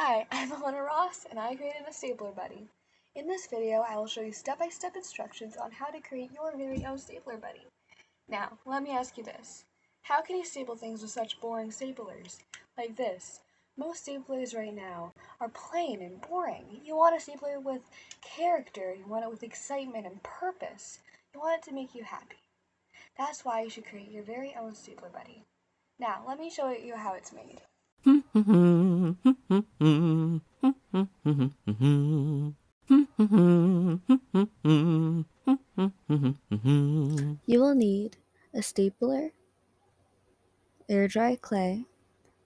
Hi, I'm Eleanor and I created a stapler buddy. In this video, I will show you step-by-step instructions on how to create your very own stapler buddy. Now, let me ask you this. How can you staple things with such boring staplers? Like this. Most staplers right now are plain and boring. You want a stapler with character, you want it with excitement and purpose. You want it to make you happy. That's why you should create your very own stapler buddy. Now, let me show you how it's made. You will need a stapler, air dry clay,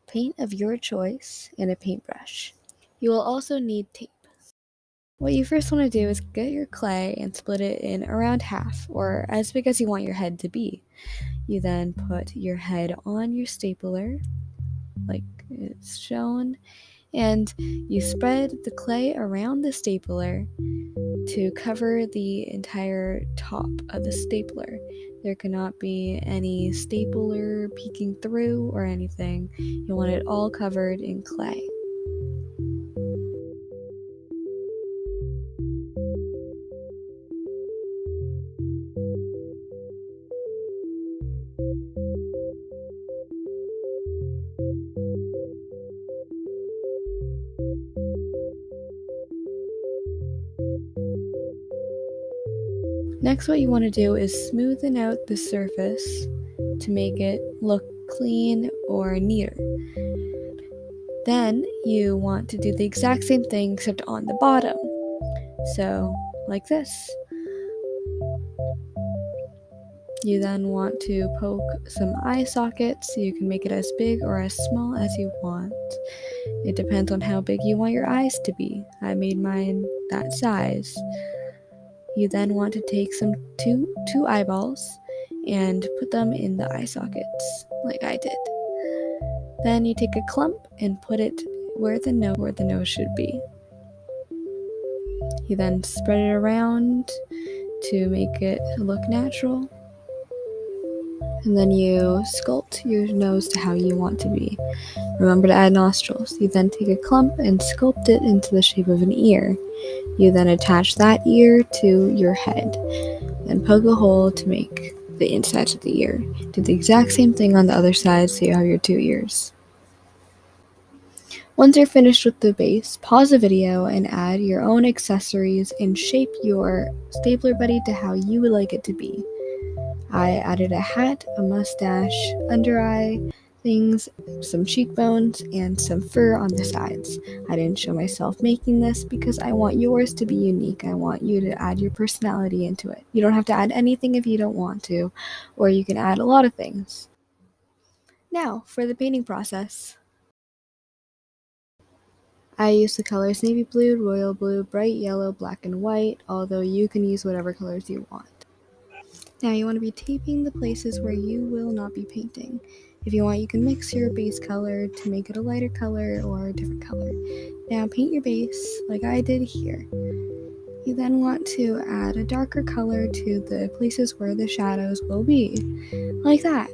paint of your choice, and a paintbrush. You will also need tape. What you first want to do is get your clay and split it in around half, or as big as you want your head to be. You then put your head on your stapler, like it's shown, and you spread the clay around the stapler to cover the entire top of the stapler. There cannot be any stapler peeking through or anything. You want it all covered in clay. Next, what you want to do is smoothen out the surface to make it look clean or neater. Then you want to do the exact same thing except on the bottom. So, like this. You then want to poke some eye sockets. You can make it as big or as small as you want. It depends on how big you want your eyes to be. I made mine that size. You then want to take some two eyeballs and put them in the eye sockets, like I did. Then you take a clump and put it where the nose should be. You then spread it around to make it look natural. And then you sculpt your nose to how you want to be. Remember to add nostrils. You then take a clump and sculpt it into the shape of an ear. You then attach that ear to your head and poke a hole to make the insides of the ear. Do the exact same thing on the other side so you have your two ears. Once you're finished with the base, pause the video and add your own accessories and shape your stapler buddy to how you would like it to be. I added a hat, a mustache, under eye things, some cheekbones, and some fur on the sides. I didn't show myself making this because I want yours to be unique. I want you to add your personality into it. You don't have to add anything if you don't want to, or you can add a lot of things. Now, for the painting process. I use the colors navy blue, royal blue, bright yellow, black, and white, although you can use whatever colors you want. Now you want to be taping the places where you will not be painting. If you want, you can mix your base color to make it a lighter color or a different color. Now paint your base like I did here. You then want to add a darker color to the places where the shadows will be, like that.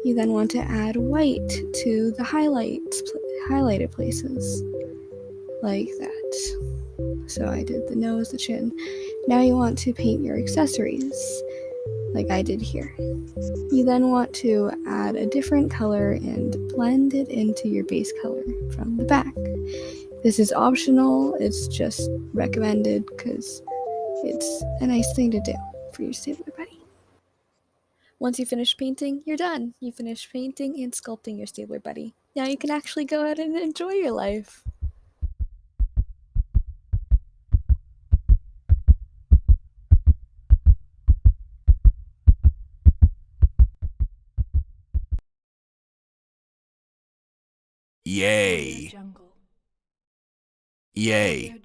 You then want to add white to the highlighted places, like that. So I did the nose, the chin. Now you want to paint your accessories, like I did here. You then want to add a different color and blend it into your base color from the back. This is optional, it's just recommended because it's a nice thing to do for your stapler buddy. Once you finish painting, you're done. You finished painting and sculpting your stapler buddy. Now you can actually go out and enjoy your life. Yay. Yay.